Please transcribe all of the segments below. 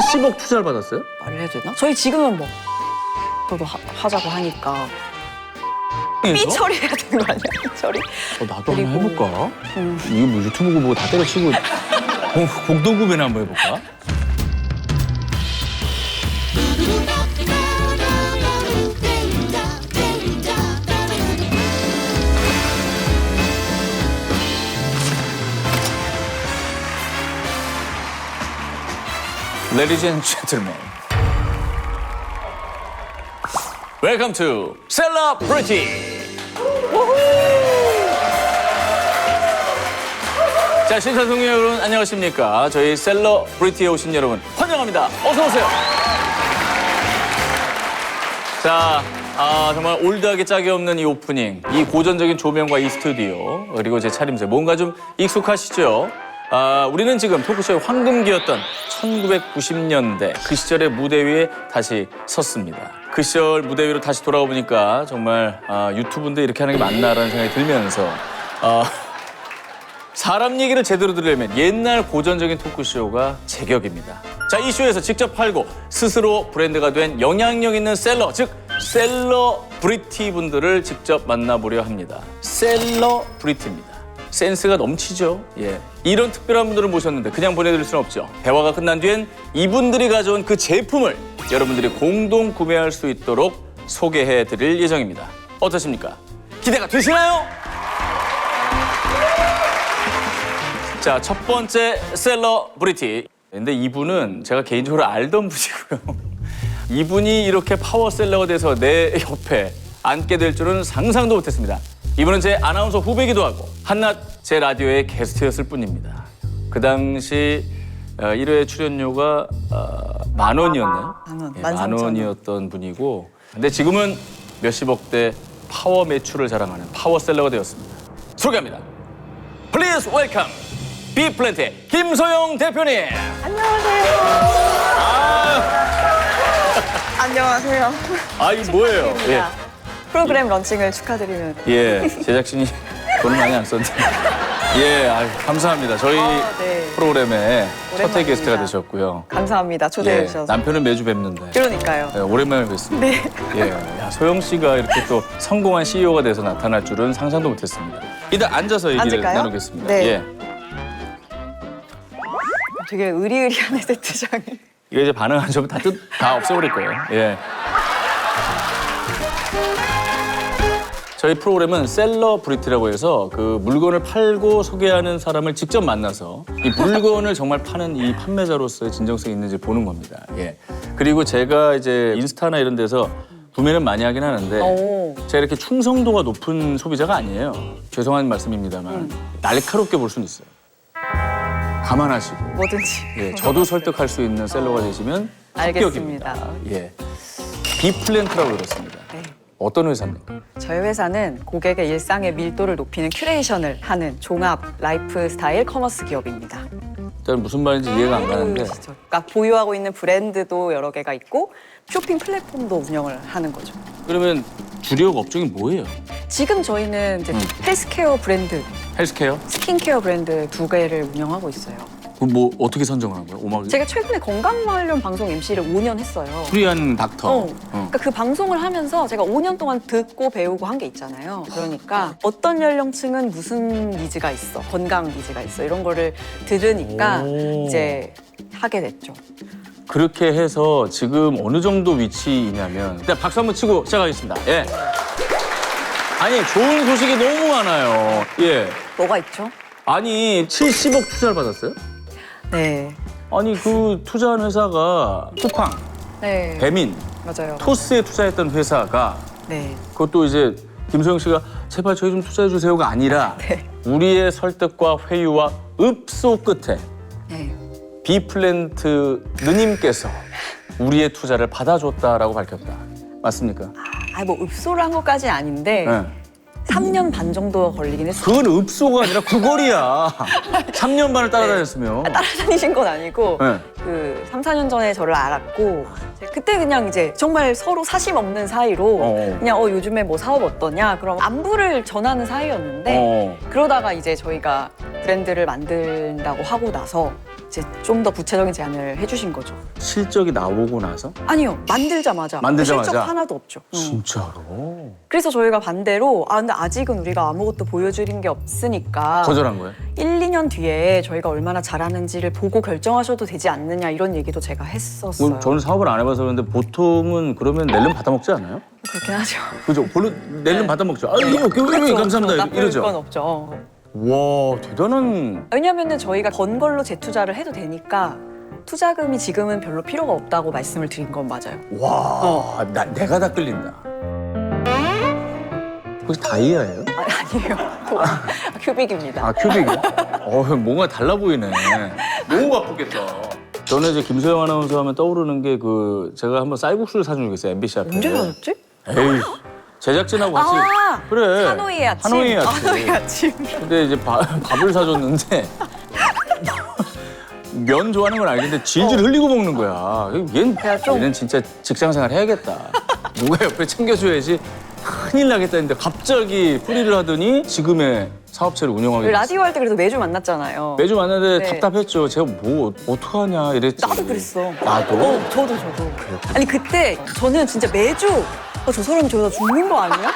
70억 투자를 받았어요? 말을 해도 되나? 저희 지금은 뭐 저도 하자고 하니까 삐 처리해야 되는 거 아니야? 삐 처리? 나도 그리고- 한번 해볼까? 이거 뭐 유튜브 보고 다 때려치고 공동구매나 한번 해볼까? Ladies and gentlemen, welcome to Celebrity. 자, 시청자 여러분 안녕하십니까? 저희 셀러브리티에 오신 여러분 환영합니다. 어서 오세요. 자, 정말 올드하게 짝이 없는 이 오프닝, 이 고전적인 조명과 이 스튜디오, 그리고 제 차림새 뭔가 좀 익숙하시죠? 우리는 지금 토크쇼의 황금기였던 1990년대 그 시절의 무대 위에 다시 섰습니다. 그 시절 무대 위로 다시 돌아와 보니까 정말 유튜브인데 이렇게 하는 게 맞나라는 생각이 들면서 사람 얘기를 제대로 들으려면 옛날 고전적인 토크쇼가 제격입니다. 자, 이 쇼에서 직접 팔고 스스로 브랜드가 된 영향력 있는 셀러, 즉 셀러브리티 분들을 직접 만나보려 합니다. 셀러브리티입니다. 센스가 넘치죠. 예. 이런 특별한 분들을 모셨는데 그냥 보내드릴 수는 없죠. 대화가 끝난 뒤엔 이분들이 가져온 그 제품을 여러분들이 공동 구매할 수 있도록 소개해드릴 예정입니다. 어떠십니까? 기대가 되시나요? 자, 첫 번째 셀러브리티. 근데 이분은 제가 개인적으로 알던 분이고요. 이분이 이렇게 파워셀러가 돼서 내 옆에 앉게 될 줄은 상상도 못했습니다. 이분은 제 아나운서 후배기도 하고 한낮 제 라디오의 게스트였을 뿐입니다. 그 당시 1회 출연료가 10,000원이었나요? 만 예, 원, 10,000원이었던 분이고 근데 지금은 몇십억대 파워 매출을 자랑하는 파워셀러가 되었습니다. 소개합니다. Please welcome 비플랜트의 김소영 대표님. 안녕하세요. 안녕하세요. 이 뭐예요? 예. 프로그램 런칭을 축하드리는. 예, 제작진이 돈을 많이 안 썼는데. 예, 감사합니다. 저희 네. 프로그램에 첫 회 오랜만입니다. 게스트가 되셨고요. 감사합니다. 초대해 예, 주셔서. 남편은 매주 뵙는데. 그러니까요. 예, 오랜만에 뵙습니다. 네. 예, 야, 소영 씨가 이렇게 또 성공한 CEO가 돼서 나타날 줄은 상상도 못했습니다. 일단 앉아서 얘기를 앉을까요? 나누겠습니다. 네. 예. 되게 의리의리한 세트장을. 이거 이제 반응 안 좋으면 다 없애버릴 거예요. 예. 저희 프로그램은 셀러브리티라고 해서 그 물건을 팔고 소개하는 사람을 직접 만나서 이 물건을 정말 파는 이 판매자로서의 진정성이 있는지 보는 겁니다. 예. 그리고 제가 이제 인스타나 이런 데서 구매는 많이 하긴 하는데 오. 제가 이렇게 충성도가 높은 소비자가 아니에요. 죄송한 말씀입니다만 날카롭게 볼 수는 있어요. 감안하시고. 뭐든지. 예, 저도 설득할 수 있는 셀러가 되시면 알겠습니다. 합격입니다. 예. 비플랜트라고 들었습니다. 네. 어떤 회사입니까? 저희 회사는 고객의 일상의 밀도를 높이는 큐레이션을 하는 종합 라이프 스타일 커머스 기업입니다. 일단 무슨 말인지 이해가 안 가는데 그렇죠. 그러니까 보유하고 있는 브랜드도 여러 개가 있고 쇼핑 플랫폼도 운영을 하는 거죠. 그러면 주력 업종이 뭐예요? 지금 저희는 이제 헬스케어 브랜드, 헬스케어? 스킨케어 브랜드 2개를 운영하고 있어요. 그럼 뭐 어떻게 선정을 한 거예요? 오마기 제가 최근에 건강 관련 방송 MC를 5년 했어요. 프리한 닥터. 그러니까 그 방송을 하면서 제가 5년 동안 듣고 배우고 한 게 있잖아요. 그러니까 어떤 연령층은 무슨 니즈가 있어, 건강 니즈가 있어 이런 거를 들으니까 오. 이제 하게 됐죠. 그렇게 해서 지금 어느 정도 위치이냐면 일단 박수 한번 치고 시작하겠습니다. 예. 아니 좋은 소식이 너무 많아요. 예. 뭐가 있죠? 아니 70억 투자를 받았어요? 네. 아니 그 투자한 회사가 쿠팡, 네. 배민, 맞아요. 토스에 투자했던 회사가 네. 그것도 이제 김소영 씨가 제발 저희 좀 투자해 주세요가 아니라 네. 우리의 설득과 회유와 읍소 끝에 네. 비플랜트 누님께서 우리의 투자를 받아줬다라고 밝혔다. 맞습니까? 뭐 읍소를 한 것까지 아닌데 네. 3년 반 정도 걸리긴 했어요. 그건 읍소가 아니라 구걸이야. 3년 반을 따라다녔으면. 따라다니신 건 아니고 네. 그 3, 4년 전에 저를 알았고 그때 그냥 이제 정말 서로 사심 없는 사이로 그냥 요즘에 뭐 사업 어떠냐 그럼 안부를 전하는 사이였는데 그러다가 이제 저희가 브랜드를 만든다고 하고 나서 이제 좀 더 구체적인 제안을 해주신 거죠. 실적이 나오고 나서? 아니요, 만들자마자 실적 하나도 없죠. 진짜로? 그래서 저희가 반대로 근데 아직은 우리가 아무것도 보여드린 게 없으니까 거절한 거예요? 1, 2년 뒤에 저희가 얼마나 잘하는지를 보고 결정하셔도 되지 않느냐 이런 얘기도 제가 했었어요. 저는 사업을 안 해봐서 그런데 보통은 그러면 낼름 받아먹지 않아요? 그렇긴 하죠. 그죠? 낼름 받아먹죠. 오케이, 감사합니다. 나쁠 이러죠. 건 없죠. 와, 대단한. 왜냐면은 저희가 번 걸로 재투자를 해도 되니까 투자금이 지금은 별로 필요가 없다고 말씀을 드린 건 맞아요. 와, 내가 다 끌린다. 혹시 다이아예요? 아니에요. 큐빅입니다. 큐빅이요? 뭔가 달라 보이네. 너무 바쁘겠다. 저는 이제 김소영 아나운서 하면 떠오르는 게 제가 한번 쌀국수를 사준 적이 있어요, MBC 앞에. 언제 사셨지? 에이, 제작진하고 같이. 그래. 하노이의 아침. 하노이의 아침. 하노이의 아침. 근데 이제 밥을 사줬는데 면 좋아하는 건 알겠는데 질질 흘리고 먹는 거야. 얘는 진짜 직장생활 해야겠다. 누가 옆에 챙겨줘야지 큰일 나겠다 했는데 갑자기 풀이를 하더니 지금의 사업체를 운영하게 됐어요. 라디오 할 때 그래도 매주 만났잖아요. 매주 만났는데 네. 답답했죠. 제가 뭐 어떡하냐 이랬지. 나도 그랬어. 나도? 저도. 아니 그때 저는 진짜 매주 저 사람이 저러다 죽는 거 아니야?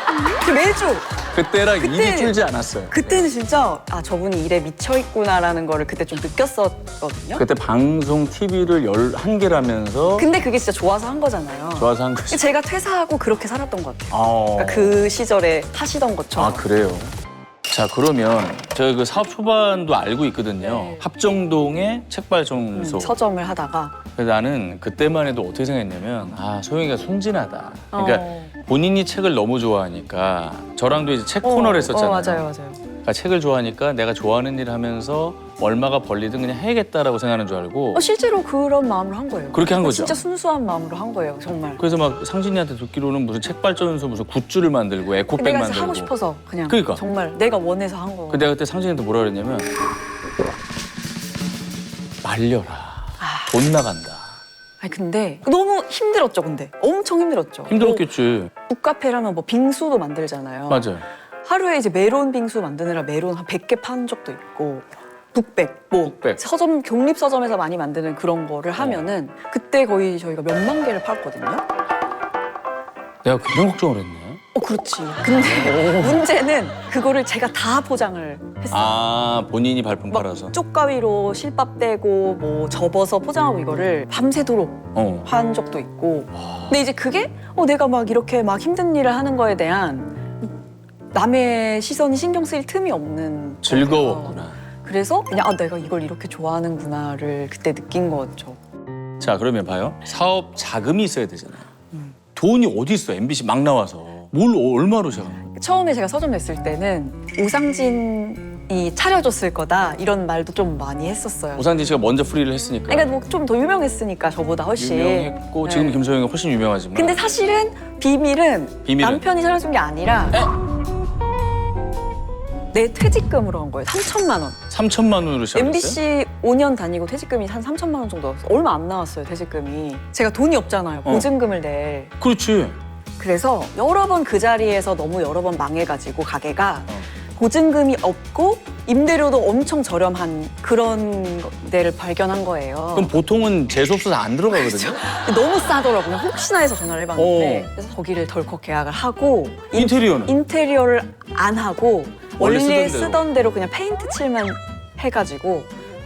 매주. 그때랑 입이 줄지 않았어요. 그때는 진짜 저분이 일에 미쳐 있구나라는 거를 그때 좀 느꼈었거든요. 그때 방송 TV를 11개라면서 근데 그게 진짜 좋아서 한 거잖아요. 좋아서 한 거지. 제가 퇴사하고 그렇게 살았던 것 같아요. 그러니까 그 시절에 하시던 것처럼. 그래요? 자, 그러면 저희 사업 초반도 알고 있거든요. 네. 합정동의 책발전소. 서점을 하다가. 그래서 나는 그때만 해도 어떻게 생각했냐면 소영이가 순진하다. 그러니까 본인이 책을 너무 좋아하니까 저랑도 이제 책 코너를 했었잖아요. 맞아요. 그러니까 책을 좋아하니까 내가 좋아하는 일을 하면서 얼마가 벌리든 그냥 해야겠다라고 생각하는 줄 알고 실제로 그런 마음으로 한 거예요. 그렇게 한 거죠. 진짜 순수한 마음으로 한 거예요, 정말. 그래서 막 상진이한테 듣기로는 무슨 책발전소 무슨 굿즈를 만들고 에코백 내가 만들고 하고 싶어서 그냥 그러니까. 정말 내가 원해서 한 거. 내가 그때 상진이한테 뭐라 그랬냐면 말려라. 돈 나간다. 아니 근데 너무 힘들었죠, 근데. 엄청 힘들었죠. 힘들었겠지. 북카페라면 빙수도 만들잖아요. 맞아요. 하루에 이제 메론 빙수 만드느라 메론 한 100개 판 적도 있고 북백, 북백. 서점, 독립 서점에서 많이 만드는 그런 거를 하면은 그때 거의 저희가 몇만 개를 팔거든요. 내가 굉장히 걱정을 했네. 그렇지. 근데 문제는 그거를 제가 다 포장을 했어요. 본인이 발품 팔아서. 쪽가위로 실밥 떼고 뭐 접어서 포장하고 이거를 밤새도록 한 적도 있고. 근데 이제 그게 내가 막 이렇게 막 힘든 일을 하는 거에 대한 남의 시선이 신경 쓰일 틈이 없는 즐거웠구나. 거예요. 그래서 그냥 내가 이걸 이렇게 좋아하는구나를 그때 느낀 거죠. 자, 그러면 봐요. 사업 자금이 있어야 되잖아요. 돈이 어디 있어? MBC 막 나와서. 뭘 얼마로 제가. 처음에 제가 서점 냈을 때는 오상진이 차려줬을 거다 이런 말도 좀 많이 했었어요. 오상진 씨가 먼저 프리를 했으니까. 그러니까 뭐 좀 더 유명했으니까 저보다 훨씬. 유명했고 지금 네. 김소영이 훨씬 유명하지만. 근데 사실은 비밀은 남편이 차려준 게 아니라 내 퇴직금으로 한 거예요. 3천만 원. 3천만 원으로 시작했어요? MBC 5년 다니고 퇴직금이 한 3천만 원 정도 나왔어요. 얼마 안 나왔어요, 퇴직금이. 제가 돈이 없잖아요. 보증금을 낼. 그렇지. 그래서 여러 번 그 자리에서 너무 여러 번 망해가지고 가게가 보증금이 없고 임대료도 엄청 저렴한 그런 데를 발견한 거예요. 그럼 보통은 재수없어서 안 들어가거든요? 너무 싸더라고요. 혹시나 해서 전화를 해봤는데 그래서 거기를 덜컥 계약을 하고 인테리어는? 인테리어를 안 하고 원래 원래 쓰던 쓰던 대로 그냥 페인트 칠만 해가지고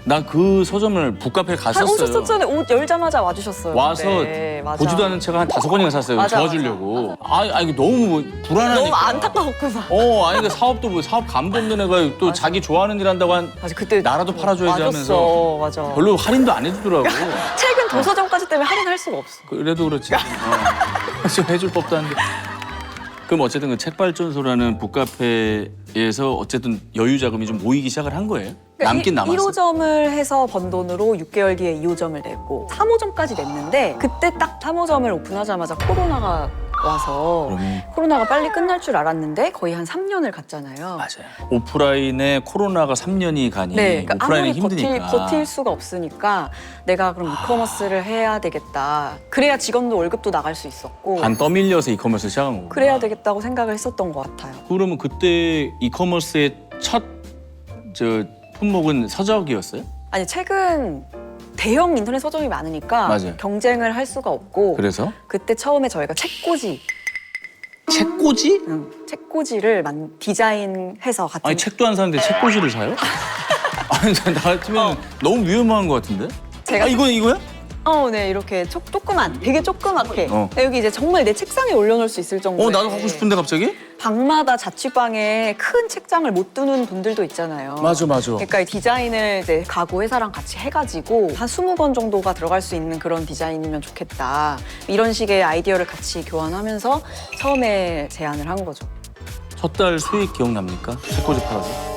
나 그 서점을 북카페에 갔었어요. 오셨었잖아요. 옷 열자마자 와주셨어요. 와서 네, 맞아. 보지도 않은 책 한 5권이나 샀어요. 맞아, 도와주려고. 이거 너무 불안하니까. 너무 안타까웠구나. 아니 그 사업도 사업 감도 없는 애가 또 자기 좋아하는 일 한다고 맞아, 그때 나라도 팔아줘야지 하면서 맞아. 별로 할인도 안 해주더라고. 책은 도서점까지 때문에 할인할 수가 없어. 그래도 그렇지. 좀 해줄 법도 한데. 그럼 어쨌든 그 책발전소라는 북카페에서 어쨌든 여유 자금이 좀 모이기 시작을 한 거예요? 남긴 남았어. 1호점을 해서 번 돈으로 6개월 뒤에 2호점을 냈고 3호점까지 냈는데 그때 딱 3호점을 오픈하자마자 코로나가 와서 코로나가 빨리 끝날 줄 알았는데 거의 한 3년을 갔잖아요. 맞아요. 오프라인에 코로나가 3년이 가니 그러니까 오프라인이 아무리 힘드니까. 버틸 수가 없으니까 내가 그럼 이커머스를 해야 되겠다. 그래야 직원도 월급도 나갈 수 있었고 반 떠밀려서 이커머스 시작한 거고. 그래야 되겠다고 생각을 했었던 것 같아요. 그러면 그때 이커머스의 첫 품목은 서적이었어요? 아니 책은 대형 인터넷 서점이 많으니까 맞아요. 경쟁을 할 수가 없고 그래서? 그때 처음에 저희가 책꽂이 책꽂이? 책꽂이를 디자인해서 같은 아니 책도 안 사는데 책꽂이를 사요? 아니 나 같으면 너무 위험한 것 같은데? 제가 이거야? 네 이렇게 조그만 되게 조그맣게 어. 여기 이제 정말 내 책상에 올려놓을 수 있을 정도의 나도 갖고 싶은데 갑자기? 방마다 자취방에 큰 책장을 못 두는 분들도 있잖아요. 맞아. 그러니까 이 디자인을 이제 가구 회사랑 같이 해가지고 한 20권 정도가 들어갈 수 있는 그런 디자인이면 좋겠다. 이런 식의 아이디어를 같이 교환하면서 처음에 제안을 한 거죠. 첫 달 수익 기억납니까? 책꽂이 팔아서?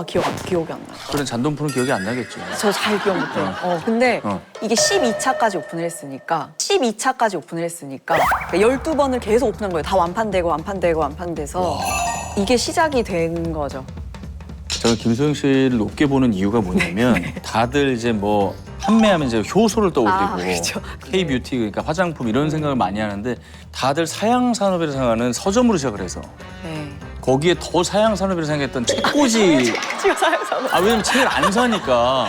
기억이 안 나요. 그런 잔돈풀은 기억이 안 나겠죠. 저 잘 기억 못해요. 근데 어. 이게 12차까지 오픈을 했으니까 12번을 계속 오픈한 거예요. 다 완판돼서 이게 시작이 된 거죠. 제가 김소영 씨를 높게 보는 이유가 뭐냐면 다들 이제 뭐 판매하면 이제 효소를 떠올리고 그렇죠. K-뷰티 그러니까 화장품 이런 생각을 많이 하는데 다들 사양 산업이라 생각하는 서점으로 시작을 해서 네. 거기에 더 사양 산업이라 생각했던 책꽂이 지금 사연사 왜냐면 책을 안 사니까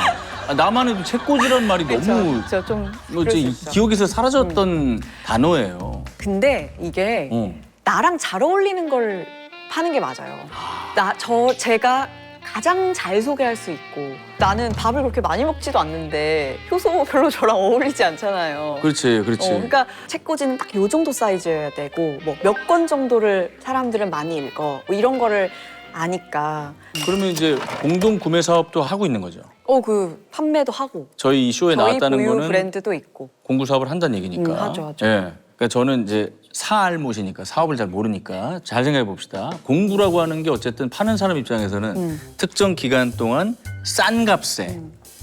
나만 해도 책꽂이란 말이 너무 좀 기억에서 사라졌던 단어예요. 근데 이게 어. 나랑 잘 어울리는 걸 파는 게 맞아요. 제가 가장 잘 소개할 수 있고 나는 밥을 그렇게 많이 먹지도 않는데 효소 별로 저랑 어울리지 않잖아요. 그렇지. 그러니까 책꽂이는 딱 요 정도 사이즈여야 되고 뭐 몇 권 정도를 사람들은 많이 읽어 뭐 이런 거를 아니까 그러면 이제 공동 구매 사업도 하고 있는 거죠. 그 판매도 하고 저희 이 쇼에 저희 나왔다는 고유 거는 브랜드도 있고 공구 사업을 한다는 얘기니까. 하죠. 예. 그러니까 저는 이제 사알못이니까 사업을 잘 모르니까 잘 생각해 봅시다. 공구라고 하는 게 어쨌든 파는 사람 입장에서는 특정 기간 동안 싼 값에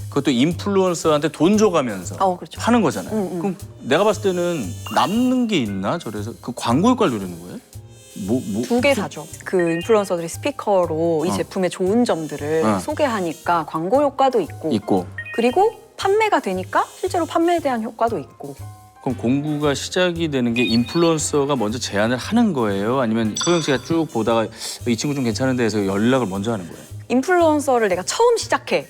그것도 인플루언서한테 돈 줘가면서 그렇죠. 파는 거잖아요. 그럼 내가 봤을 때는 남는 게 있나 저래서 그 광고 효과를 누리는 거예요? 두 개 사죠. 그 인플루언서들이 스피커로 이 제품의 좋은 점들을 소개하니까 광고 효과도 있고 그리고 판매가 되니까 실제로 판매에 대한 효과도 있고. 그럼 공구가 시작이 되는 게 인플루언서가 먼저 제안을 하는 거예요? 아니면 소영 씨가 쭉 보다가 이 친구 좀 괜찮은데 해서 연락을 먼저 하는 거예요? 인플루언서를 내가 처음 시작해.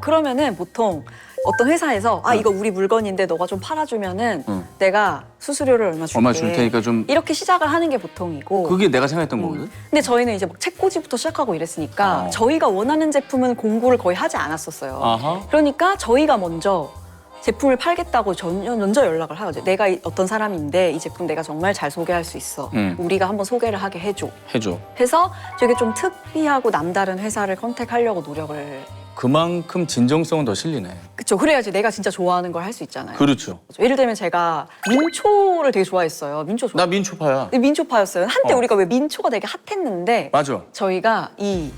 그러면은 보통 어떤 회사에서 이거 우리 물건인데 너가 좀 팔아주면은 내가 수수료를 얼마 줄게. 얼마 줄 테니까 좀 이렇게 시작을 하는 게 보통이고. 그게 내가 생각했던 거거든? 근데 저희는 이제 막 책꽂이부터 시작하고 이랬으니까 저희가 원하는 제품은 공구를 거의 하지 않았었어요. 아하. 그러니까 저희가 먼저 제품을 팔겠다고 먼저 연락을 하거든요. 내가 어떤 사람인데 이 제품 내가 정말 잘 소개할 수 있어. 우리가 한번 소개를 하게 해줘. 해서 되게 좀 특이하고 남다른 회사를 컨택하려고 노력을. 그만큼 진정성은 더 실리네. 그렇죠. 그래야지 내가 진짜 좋아하는 걸 할 수 있잖아요. 그렇죠. 예를 들면 제가 민초를 되게 좋아했어요. 민초 나 민초파야. 민초파였어요. 한때 우리가 왜 민초가 되게 핫했는데 맞아. 저희가 이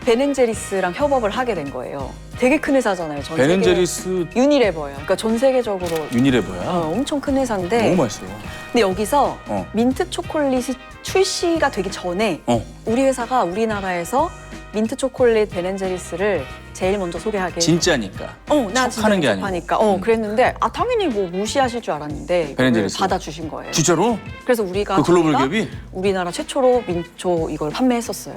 베넨제리스랑 협업을 하게 된 거예요. 되게 큰 회사잖아요. 전 베넨제리스 유니레버예요. 그러니까 전 세계적으로 유니레버야? 엄청 큰 회사인데 너무 맛있어. 근데 여기서 민트 초콜릿이 출시가 되기 전에 우리 회사가 우리나라에서 민트 초콜릿 베넨제리스를 제일 먼저 소개하게. 진짜니까. 나 진짜 하는 게 아니고. 하니까. 그랬는데 당연히 뭐 무시하실 줄 알았는데 베넨제리스 받아주신 거예요. 진짜로? 그래서 우리가 그 글로벌 기업이? 우리나라 최초로 민초 이걸 판매했었어요.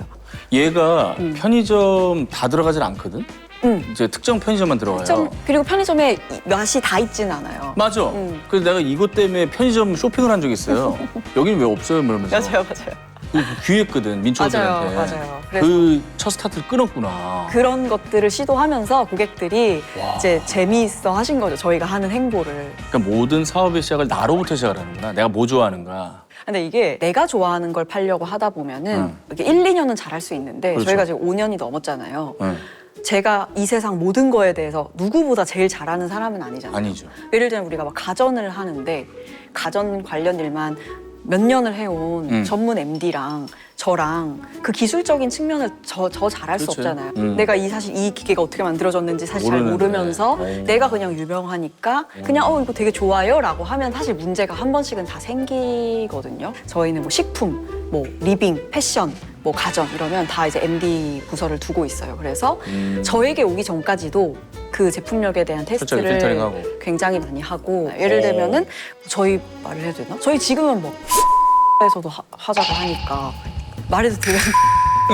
얘가 편의점 다 들어가질 않거든? 이제 특정 편의점만 들어가요. 그리고 편의점에 맛이 다 있진 않아요. 맞아. 그래서 내가 이것 때문에 편의점 쇼핑을 한 적이 있어요. 여기는 왜 없어요? 이러면서. 맞아요. 귀했거든, 민초들한테. 맞아요. 그 첫 스타트를 끊었구나. 그런 것들을 시도하면서 고객들이 이제 재미있어 하신 거죠. 저희가 하는 행보를. 그러니까 모든 사업의 시작을 나로부터 시작을 하는구나. 내가 뭐 좋아하는가. 근데 이게 내가 좋아하는 걸 팔려고 하다 보면은 이렇게 1, 2년은 잘할 수 있는데 그렇죠. 저희가 지금 5년이 넘었잖아요. 제가 이 세상 모든 거에 대해서 누구보다 제일 잘하는 사람은 아니잖아요. 아니죠. 예를 들면 우리가 막 가전을 하는데 가전 관련 일만 몇 년을 해온 전문 MD랑 저랑 그 기술적인 측면을 저 잘할 수 그렇죠. 없잖아요. 내가 사실 이 기계가 어떻게 만들어졌는지 사실 잘 모르면서 내가 그냥 유명하니까 그냥 이거 되게 좋아요 라고 하면 사실 문제가 한 번씩은 다 생기거든요. 저희는 뭐 식품, 뭐 리빙, 패션, 뭐 가전 이러면 다 이제 MD 부서를 두고 있어요. 그래서 저에게 오기 전까지도 그 제품력에 대한 테스트를 필터링하고. 굉장히 많이 하고 예를 들면은 저희 말을 해도 되나? 저희 지금은 뭐 에서도 하자고 하니까 말해도 되면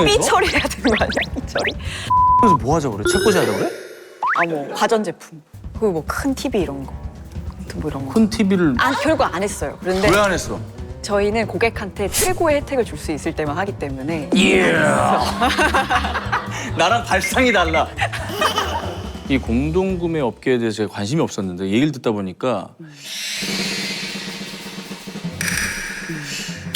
삐 처리해야 되는 거 아니야? 삐 처리? 그래서 뭐 하자고 그래? 책꽂이 하자고 그래? 뭐 가전제품, 그리고 뭐 큰 TV 이런 거. 아무튼 뭐 이런 거. 큰 TV를 결국 안 했어요. 그런데 왜 안 했어? 저희는 고객한테 최고의 혜택을 줄 수 있을 때만 하기 때문에. 나랑 발상이 달라. 이 공동구매 업계에 대해서 제가 관심이 없었는데 얘기를 듣다 보니까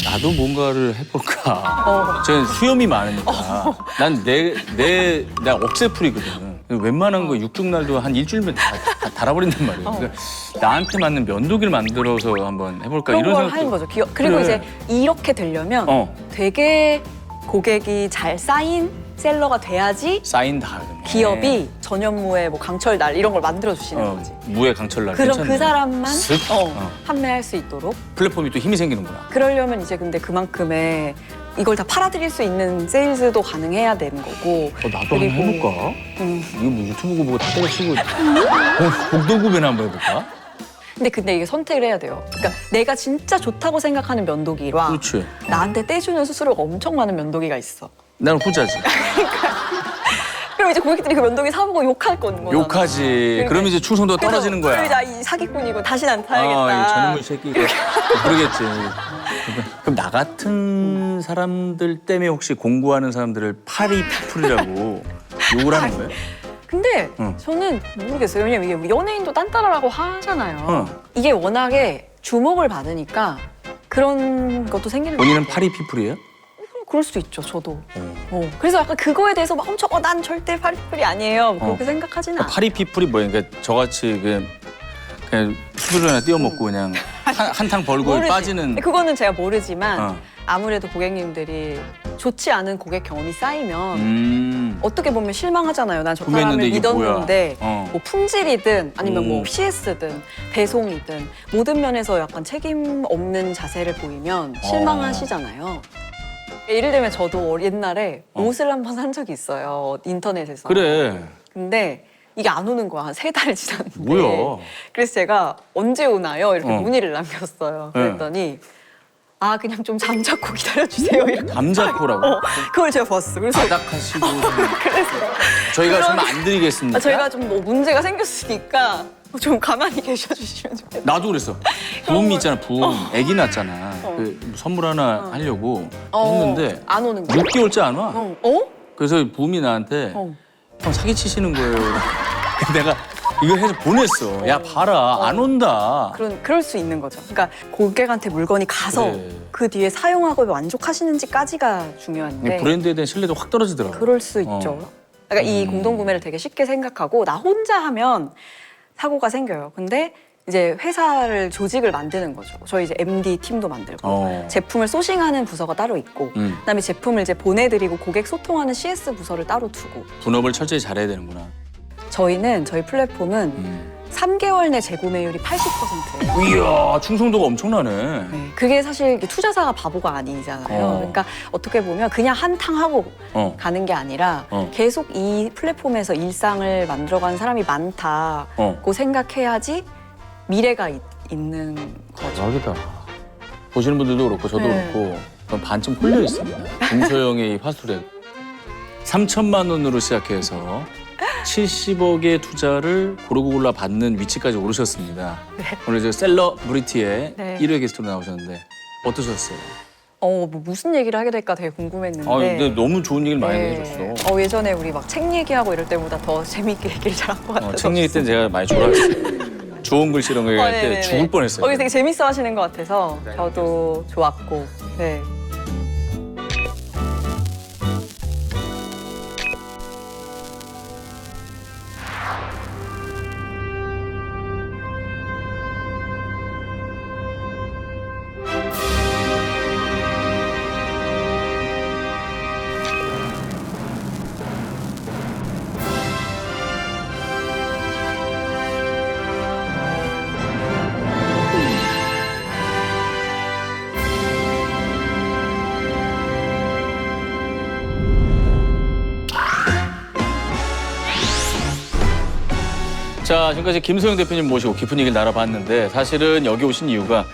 나도 뭔가를 해볼까. 저는 수염이 많으니까. 난 내가 억새풀이거든. 웬만한 거 육중날도 한 일주일면 다 달아버린단 말이에요. 그러니까 나한테 맞는 면도기를 만들어서 한번 해볼까 그런 이런 걸 생각도. 하는 거죠. 그리고 그래. 이제 이렇게 되려면 되게 고객이 잘 쌓인 셀러가 돼야지 쌓인 다음에 기업이 전현무의 뭐 강철날 이런 걸 만들어 주시는 거지. 무의 강철날. 그럼 괜찮네. 그 사람만 슥? 판매할 수 있도록. 플랫폼이 또 힘이 생기는구나. 그러려면 이제 근데 그만큼의 이걸 다 팔아드릴 수 있는 세일즈도 가능해야 되는 거고. 나도 한번 해볼까? 이거 뭐 유튜브 보고 다 때려치고 공동구매나 한번 해볼까? 근데 이게 선택을 해야 돼요. 그러니까 내가 진짜 좋다고 생각하는 면도기와 그렇지. 나한테 떼주는 수수료가 엄청 많은 면도기가 있어. 나는 후자지. 그럼 이제 고객들이 그 면도기 사보고 욕할 거는 거야. 욕하지. 그러면 이제 충성도가 떨어지는 거야. 그럼 이제 이 사기꾼이고 다시는 안 타야겠다. 이 전현무 새끼. 그러겠지. 그럼 나 같은 사람들 때문에 혹시 공부하는 사람들을 파리피플이라고 욕을 하는 거예요? 근데 응. 저는 모르겠어요. 왜냐면 이게 연예인도 딴따라라고 하잖아요. 응. 이게 워낙에 주목을 받으니까 그런 것도 생기는 본인은 것 같아요. 파리피플이에요? 그럴 수 있죠, 저도. 그래서 약간 그거에 대해서 막 엄청 난 절대 파리피플이 아니에요. 뭐 그렇게 생각하지는 않아요. 파리피플이 뭐예요? 그러니까 저같이 그냥 수두를 띄워먹고 그냥 한탕 벌고 모르지. 빠지는. 그거는 제가 모르지만 어. 아무래도 고객님들이 좋지 않은 고객 경험이 쌓이면 어떻게 보면 실망하잖아요. 난 저 사람을 구매했는데 이게 믿었는데 뭐야. 뭐 품질이든 아니면 뭐 오. CS든 배송이든 모든 면에서 약간 책임 없는 자세를 보이면 실망하시잖아요. 예를 들면 저도 옛날에 옷을 한번 산 적이 있어요. 인터넷에서. 그래. 근데 이게 안 오는 거야. 한 3달 지났는데. 뭐야? 그래서 제가 언제 오나요? 이렇게 어. 문의를 남겼어요. 네. 그랬더니 그냥 좀 잠자코 기다려주세요. 이렇게. 감자코라고? 그걸 제가 봤어. 그래서 바닥하시고. 저희가 설마 안 드리겠습니까? 저희가 좀 뭐 문제가 생겼으니까 좀 가만히 계셔주시면 좋겠다. 나도 그랬어. 부음 있잖아, 부음. 아기 낳았잖아. 그 선물 하나 하려고 했는데 안 오는 거야. 6개월째 안 와. 어? 그래서 부음이 나한테 형 사기치시는 거예요. 근데 내가 이거 해서 보냈어. 야 봐라 안 온다. 그럴 수 있는 거죠. 그러니까 고객한테 물건이 가서 그래. 그 뒤에 사용하고 만족하시는지까지가 중요한데 브랜드에 대한 신뢰도 확 떨어지더라고. 그럴 수 있죠. 그러니까 이 공동구매를 되게 쉽게 생각하고 나 혼자 하면 사고가 생겨요. 근데 이제 회사를 조직을 만드는 거죠. 저희 이제 MD 팀도 만들고 제품을 소싱하는 부서가 따로 있고 그다음에 제품을 이제 보내드리고 고객 소통하는 CS 부서를 따로 두고 분업을 철저히 잘해야 되는구나. 저희 플랫폼은 3개월 내 재구매율이 80%예요. 이야 충성도가 엄청나네. 네, 그게 사실 투자사가 바보가 아니잖아요. 그러니까 어떻게 보면 그냥 한탕 하고 가는 게 아니라 계속 이 플랫폼에서 일상을 만들어가는 사람이 많다고 생각해야지 미래가 있는 거죠. 대박이다. 보시는 분들도 그렇고 저도 네. 그렇고 그건 반쯤 홀려 있습니다. 김소영의 이 화술에 3천만 원으로 시작해서 70억의 투자를 고르고 골라 받는 위치까지 오르셨습니다. 오늘 저 셀러브리티의 네. 1회 게스트로 나오셨는데 어떠셨어요? 뭐 무슨 얘기를 하게 될까 되게 궁금했는데. 근데 너무 좋은 얘기를 많이 네. 해줬어. 예전에 우리 막 책 얘기하고 이럴 때보다 더 재밌게 얘기를 잘한 것 같아서. 책 얘기 때는 제가 많이 졸았어요. 좋은 글씨 이런 거 얘기할 때 네네네. 죽을 뻔했어요. 되게 재밌어 하시는 것 같아서 저도 좋았고. 네. 자, 지금까지 김소영 대표님 모시고 깊은 얘기를 나눠봤는데 사실은 여기 오신 이유가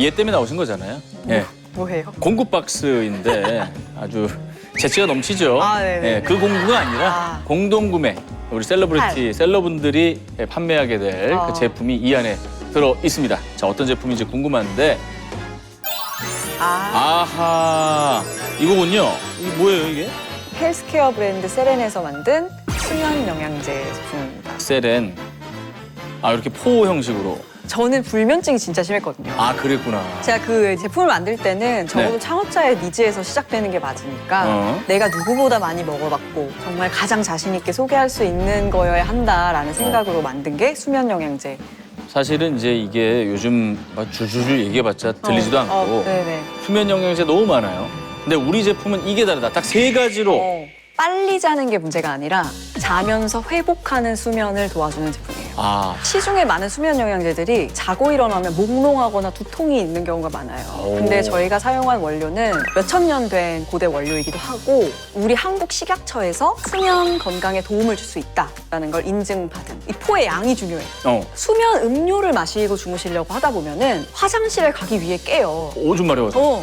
얘 때문에 나오신 거잖아요. 예. 뭐예요? 공구 박스인데 아주 재치가 넘치죠. 네네. 예, 그 공구가 아니라 공동구매. 우리 셀러브리티, 셀러분들이 판매하게 될 그 제품이 이 안에 들어 있습니다. 자, 어떤 제품인지 궁금한데. 아하, 이거군요. 이게 뭐예요, 이게? 헬스케어 브랜드 세렌에서 만든 수면 영양제 제품입니다. 세렌. 아, 이렇게 포 형식으로. 저는 불면증이 진짜 심했거든요. 아, 그랬구나. 제가 그 제품을 만들 때는 적어도 네. 창업자의 니즈에서 시작되는 게 맞으니까 내가 누구보다 많이 먹어봤고 정말 가장 자신 있게 소개할 수 있는 거여야 한다라는 생각으로 만든 게 수면 영양제. 사실은 이제 이게 요즘 막 줄줄줄 얘기해봤자 들리지도 않고 네네. 수면 영양제 너무 많아요. 근데 우리 제품은 이게 다르다. 딱 세 가지로. 빨리 자는 게 문제가 아니라 자면서 회복하는 수면을 도와주는 제품이에요. 아, 시중에 많은 수면 영양제들이 자고 일어나면 몽롱하거나 두통이 있는 경우가 많아요. 근데 저희가 사용한 원료는 몇천 년 된 고대 원료이기도 하고 우리 한국 식약처에서 수면 건강에 도움을 줄 수 있다라는 걸 인증받은 이 포의 양이 중요해요. 수면 음료를 마시고 주무시려고 하다 보면은 화장실에 가기 위해 깨요. 오줌 마려워서.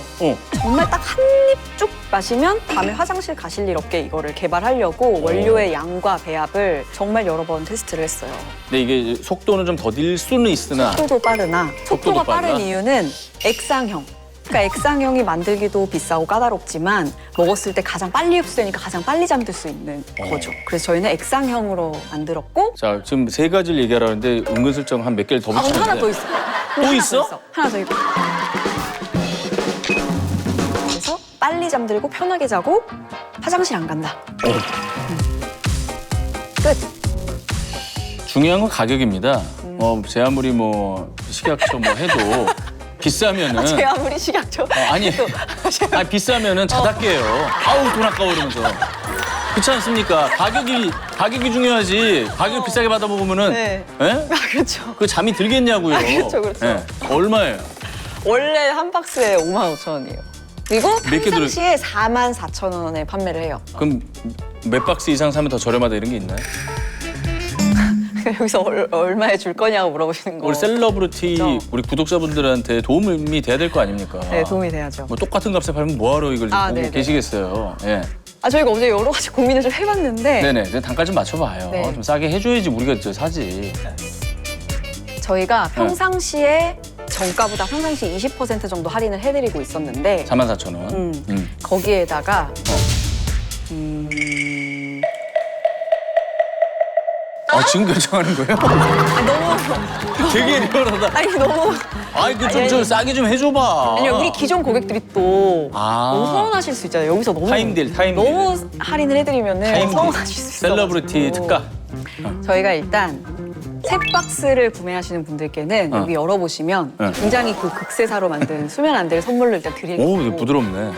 정말 딱 한 입 쭉 마시면 밤에 화장실 가실 일 없게 이거를 개발하려고 원료의 양과 배합을 정말 여러 번 테스트를 했어요. 근데 이게 속도는 좀 더딜 수는 있으나 속도도 빠르나 속도도 속도가 빠른 빠르나? 이유는 액상형. 그러니까 액상형이 만들기도 비싸고 까다롭지만 먹었을 때 가장 빨리 흡수되니까 가장 빨리 잠들 수 있는 거죠. 그래서 저희는 액상형으로 만들었고 자, 지금 세 가지를 얘기하라는데 은근슬쩍 한 몇 개를 더 붙이는데. 하나 더 있어. 또 있어? 하나 더 있고. 그래서 빨리 잠들고 편하게 자고 화장실 안 간다. 끝. 중요한 건 가격입니다. 제 아무리 뭐 식약처 뭐 해도 비싸면은 제 아무리 식약처. 아니 비싸면은 자다 깨요. 아우 돈 아까워 이러면서. 그렇지 않습니까? 가격이 중요하지. 가격 비싸게 받아 먹으면은 네. 예? 그렇죠. 그 잠이 들겠냐고요. 그렇죠, 그렇죠. 예. 얼마예요? 원래 한 박스에 5만 5천 원이에요. 그리고 개 평상시에 4만 4천 원에 판매를 해요. 그럼 몇 박스 이상 사면 더 저렴하다 이런 게 있나요? 여기서 얼마에 줄 거냐고 물어보시는 거. 우리 셀러브리티 그렇죠. 우리 구독자분들한테 도움이 돼야 될 거 아닙니까? 네, 도움이 돼야죠. 뭐 똑같은 값에 팔면 뭐하러 이걸 보고 네네. 계시겠어요. 예. 저희가 어제 여러 가지 고민을 좀 해봤는데 네네. 이제 단가 좀 맞춰봐요. 네. 좀 싸게 해줘야지 우리가 저 사지. 저희가 평상시에 정가보다 평상시 20% 정도 할인을 해드리고 있었는데 44,000원. 거기에다가 지금 결정하는 거예요? 너무 되게 리얼하다. 아니 너무 아이 좀 싸게 좀 해줘봐. 아니요 우리 기존 고객들이 또 너무 서운하실 수 있잖아요. 여기서 너무 타임딜. 너무 할인을 해드리면은 타임딜. 서운하실 수 있어요. 셀러브리티 특가. 저희가 일단 세 박스를 구매하시는 분들께는 여기 열어보시면 굉장히 그 극세사로 만든 수면 안대를 선물로 일단 드리고 오, 이거 부드럽네.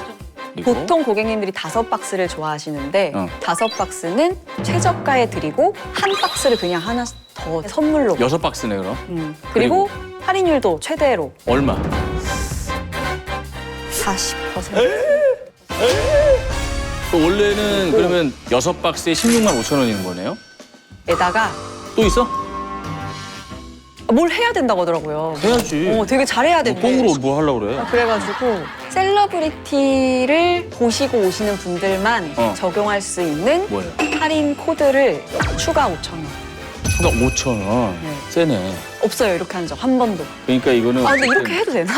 이거? 보통 고객님들이 5박스를 좋아하시는데 5박스는 최저가에 드리고 한 박스를 그냥 하나 더 선물로 6박스네 그럼. 그리고 할인율도 최대로 얼마? 40%. 원래는 그러면 6박스에 16만 5천 원인 거네요? 에다가 또 있어? 뭘 해야 된다고 하더라고요. 해야지. 되게 잘해야 뭐 된대. 뽕으로 뭐 하려고 그래? 그래가지고 셀러브리티를 보시고 오시는 분들만 적용할 수 있는 뭐예요? 할인 코드를 추가 5,000원. 추가 5천 원. 네. 세네. 없어요. 이렇게 한 적 한 번도. 그러니까 이거는 근데 이렇게 해도 되나?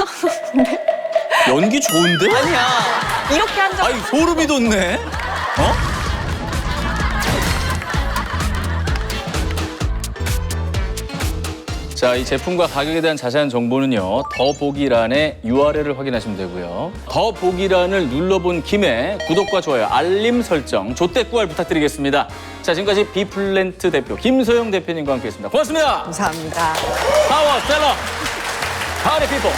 연기 좋은데? 아니야. 이렇게 한 적. 아니 소름이 돋네. 자, 이 제품과 가격에 대한 자세한 정보는요. 더보기란의 URL을 확인하시면 되고요. 더보기란을 눌러본 김에 구독과 좋아요, 알림 설정, 조댓구알 부탁드리겠습니다. 자, 지금까지 비플랜트 대표 김소영 대표님과 함께했습니다. 고맙습니다. 감사합니다. 파워 셀러, 파워리 피포.